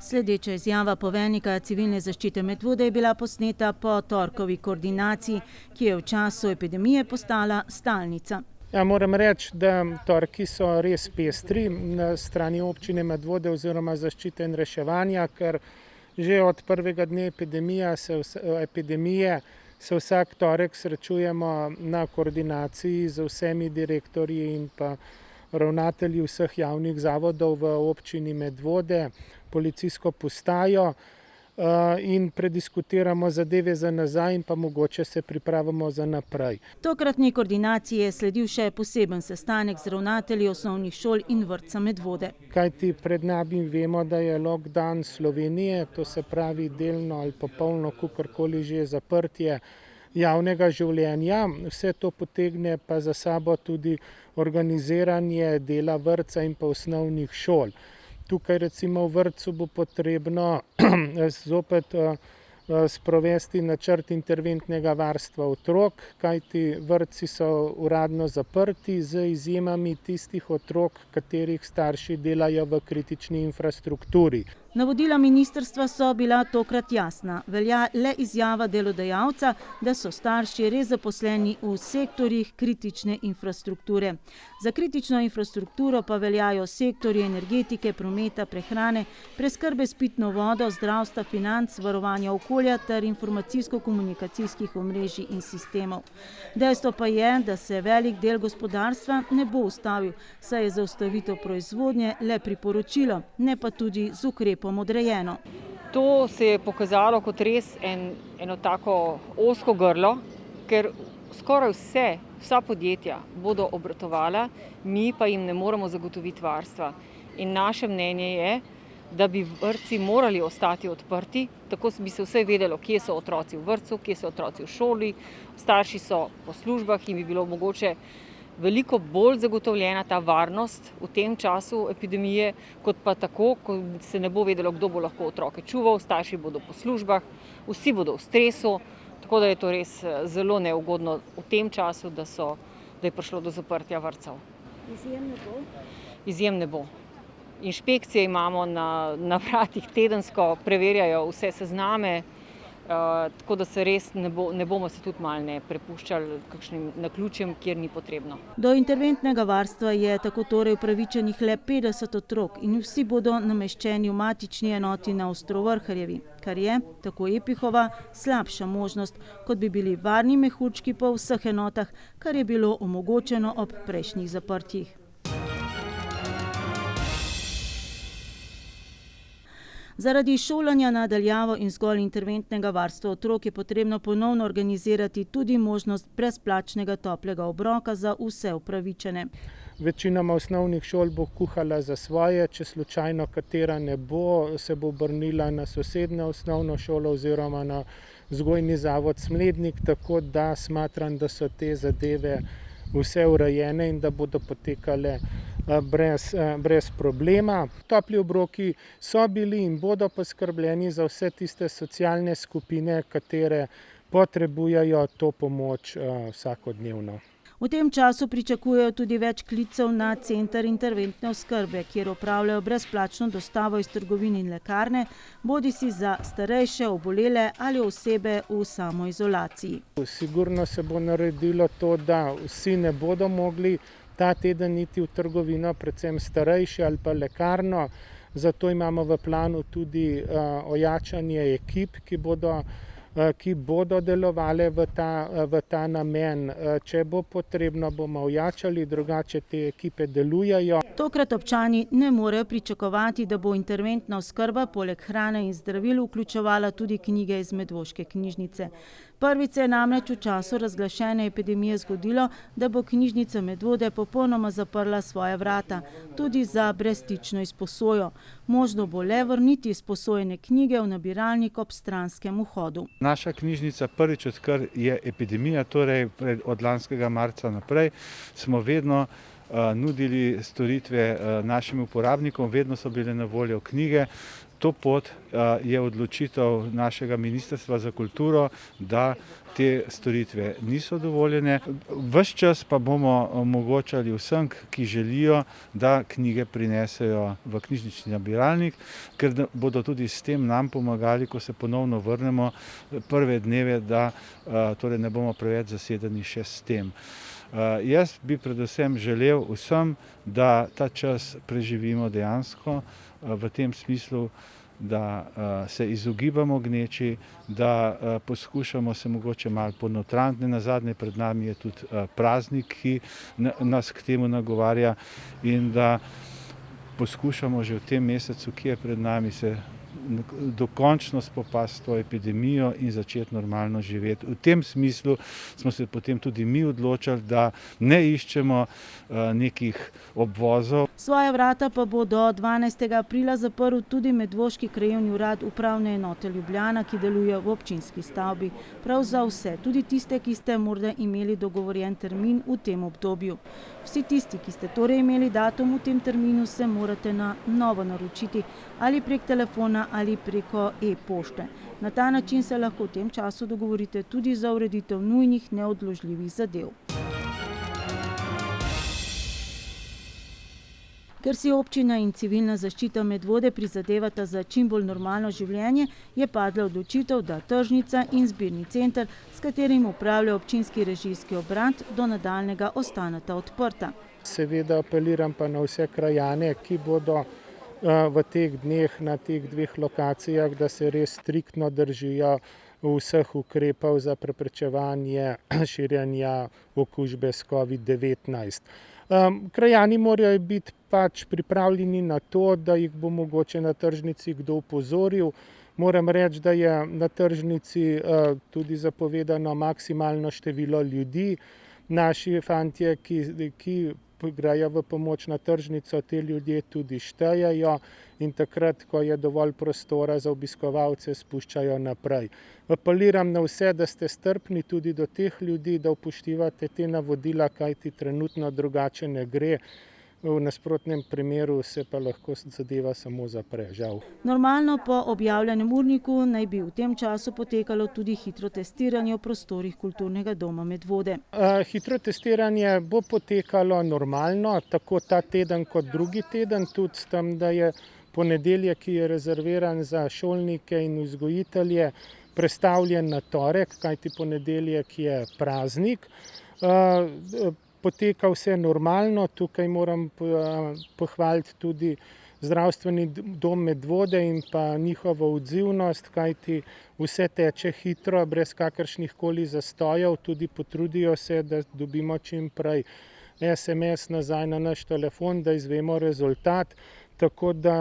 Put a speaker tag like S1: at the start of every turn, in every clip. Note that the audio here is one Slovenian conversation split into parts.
S1: Sledeča izjava poveljnika civilne zaščite Medvode je bila posneta po torkovi koordinaciji, ki je v času epidemije postala stalnica.
S2: Ja, moram reči, da torki so res pestri na strani občine Medvode oziroma zaščite in reševanja, ker že od prvega dne epidemije se vsak torek srečujemo na koordinaciji z vsemi direktorji in pa ravnatelji vseh javnih zavodov v občini Medvode, policijsko postajo in prediskutiramo zadeve za nazaj in pa mogoče se pripravimo za naprej.
S1: Tokratni koordinaciji je sledil še poseben sestanek z ravnatelji osnovnih šol in vrtca Medvode.
S2: Kajti pred nami vemo, da je lockdown Slovenije, to se pravi delno ali popolno, kakorkoli že zaprtje javnega življenja. Vse to potegne pa za sabo tudi organiziranje dela vrtca in pa osnovnih šol. Tukaj recimo v vrtcu bo potrebno zopet sprovesti načrt interventnega varstva otrok, kajti vrtci so uradno zaprti z izjemami tistih otrok, katerih starši delajo v kritični infrastrukturi.
S1: Navodila ministrstva so bila tokrat jasna. Velja le izjava delodajalca, da so starši res zaposleni v sektorjih kritične infrastrukture. Za kritično infrastrukturo pa veljajo sektorji energetike, prometa, prehrane, preskrbe s pitno vodo, zdravstva, financ, varovanja okolja ter informacijsko-komunikacijskih omrežij in sistemov. Dejstvo pa je, da se velik del gospodarstva ne bo ustavil, saj je zaustavitev proizvodnje le priporočilo, ne pa tudi z ukrepom odrejeno.
S3: To se je pokazalo kot res eno tako ozko grlo, ker skoraj vsa podjetja bodo obratovala, mi pa jim ne moremo zagotoviti varstva. In naše mnenje je, da bi vrtci morali ostati odprti, tako bi se vse vedelo, kje so otroci v vrtcu, kje so otroci v šoli, starši so po službah in bi bilo mogoče veliko bolj zagotovljena ta varnost v tem času epidemije, kot pa tako, ko se ne bo vedelo, kdo bo lahko otroke čuval, starši bodo po službah, vsi bodo v stresu, tako da je to res zelo neugodno v tem času, da je prišlo do zaprtja vrtcev.
S1: Izjem ne bo?
S3: Izjem ne bo. Inšpekcije imamo na vratih tedensko, preverjajo vse sezname, tako da se res ne bomo se tudi malo ne prepuščali kakšnim naključjem, kjer ni potrebno.
S1: Do interventnega varstva je tako torej upravičenih le 50 otrok in vsi bodo nameščeni v matični enoti na Ostrovrharjevi, kar je, tako Epihova, slabša možnost, kot bi bili varni mehurčki po vseh enotah, kar je bilo omogočeno ob prejšnjih zaprtjih. Zaradi šolanja na daljavo in zgolj interventnega varstva otrok je potrebno ponovno organizirati tudi možnost brezplačnega toplega obroka za vse upravičene.
S2: Večinoma osnovnih šol bo kuhala za svoje, če slučajno katera ne bo, se bo obrnila na sosednjo osnovno šolo oziroma na vzgojni zavod Smlednik, tako da smatram, da so te zadeve vse urejene in da bodo potekale brez problema. Topli obroki so bili in bodo poskrbljeni za vse tiste socialne skupine, katere potrebujejo to pomoč vsakodnevno.
S1: V tem času pričakujejo tudi več klicev na center interventne oskrbe, kjer opravljajo brezplačno dostavo iz trgovin in lekarne, bodisi za starejše, obolele ali osebe v samoizolaciji.
S2: Sigurno se bo naredilo to, da vsi ne bodo mogli ta teden iti v trgovino, predvsem starejši ali pa lekarno. Zato imamo v planu tudi ojačanje ekip, ki bodo delovale v ta namen. Če bo potrebno, bomo ojačali, drugače te ekipe delujejo.
S1: Tokrat občani ne morejo pričakovati, da bo interventna oskrba poleg hrane in zdravil vključevala tudi knjige iz medvoške knjižnice. Prvič se je namreč v času razglašene epidemije zgodilo, da bo knjižnica Medvode popolnoma zaprla svoja vrata, tudi za brezstično izposojo. Možno bo le vrniti izposojene knjige v nabiralnik ob stranskem vhodu.
S4: Naša knjižnica prvič, odkar je epidemija, torej od lanskega marca naprej, smo vedno nudili storitve našim uporabnikom, vedno so bile na voljo knjige. to pot je odločitev našega Ministrstva za kulturo, da te storitve niso dovoljene. Ves čas pa bomo omogočali vsem, ki želijo, da knjige prinesejo v knjižnični nabiralnik, ker bodo tudi s tem nam pomagali, ko se ponovno vrnemo prve dneve, da torej ne bomo preveč zasedeni še s tem. Jaz bi predvsem želel vsem, da ta čas preživimo dejansko v tem smislu, da se izogibamo gneči, da poskušamo se mogoče malo ponotraniti. Nazadnje pred nami je tudi praznik, ki nas k temu nagovarja, in da poskušamo že v tem mesecu, ki je pred nami, se dokončno spopasti s to epidemijo in začeti normalno živeti. V tem smislu smo se potem tudi mi odločili, da ne iščemo nekih obvozov.
S1: Svoja vrata pa bo do 12. aprila zaprl tudi Medvoški krajevni urad Upravne enote Ljubljana, ki deluje v občinski stavbi. Prav za vse, tudi tiste, ki ste morda imeli dogovorjen termin v tem obdobju. Vsi tisti, ki ste torej imeli datum v tem terminu, se morate na novo naročiti ali prek telefona ali preko e-pošte. Na ta način se lahko v tem času dogovorite tudi za ureditev nujnih neodložljivih zadev. Ker si občina in civilna zaščita Medvode prizadevata za čim bolj normalno življenje, je padla odločitev, da tržnica in zbirni center, s katerim upravlja občinski režijski obrat, do nadaljnjega ostaneta odprta.
S2: Seveda apeliram pa na vse krajane, ki bodo v teh dneh na teh dveh lokacijah, da se res striktno držijo vseh ukrepov za preprečevanje širjenja okužbe s COVID-19. Krajani morajo biti pač pripravljeni na to, da jih bo mogoče na tržnici kdo opozoril. Moram reči, da je na tržnici tudi zapovedano maksimalno število ljudi. Naši fantje, ki grejo v pomoč na tržnico, te ljudje tudi štejejo in takrat, ko je dovolj prostora za obiskovalce, spuščajo naprej. Apeliram na vse, da ste strpni tudi do teh ljudi, da upoštevate te navodila, kajti trenutno drugače ne gre. V nasprotnem primeru se pa lahko zadeva samo zapre, žal.
S1: Normalno po objavljenem urniku naj bi v tem času potekalo tudi hitro testiranje v prostorih Kulturnega doma Medvode.
S2: Hitro testiranje bo potekalo normalno, tako ta teden kot drugi teden, tudi s tem, da je ponedeljek, ki je rezerviran za šolnike in vzgojitelje, prestavljen na torek, kajti ponedeljek je praznik. Poteka vse normalno, tukaj moram pohvaliti tudi zdravstveni dom Medvode in pa njihovo odzivnost, kajti vse teče hitro, brez kakršnih koli zastojev, tudi potrudijo se, da dobimo čim prej SMS nazaj na naš telefon, da izvemo rezultat. Tako da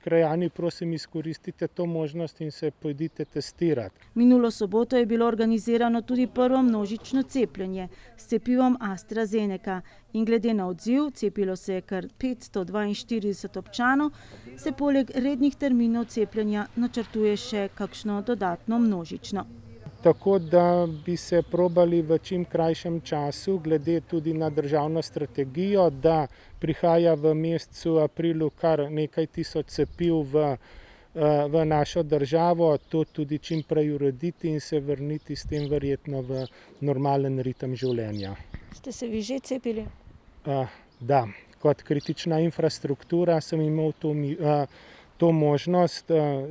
S2: krajani, prosim, izkoristite to možnost in se pojdite testirati.
S1: Minulo soboto je bilo organizirano tudi prvo množično cepljenje s cepivom AstraZeneca in glede na odziv, cepilo se je kar 542 občanov, se poleg rednih terminov cepljenja načrtuje še kakšno dodatno množično.
S2: Tako da bi se probali v čim krajšem času, glede tudi na državno strategijo, da prihaja v mesecu aprilu kar nekaj tisoč cepiv v našo državo, to tudi čim prej urediti in se vrniti s tem verjetno v normalen ritem življenja.
S1: Ste se vi že cepili?
S2: Da, kot kritična infrastruktura sem imel to možnost.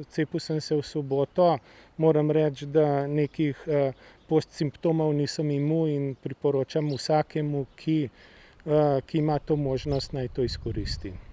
S2: Cepil sem se v soboto. Moram reči, da nekih postsimptomov nisem imel in priporočam vsakemu, ki ima to možnost, naj to izkoristi.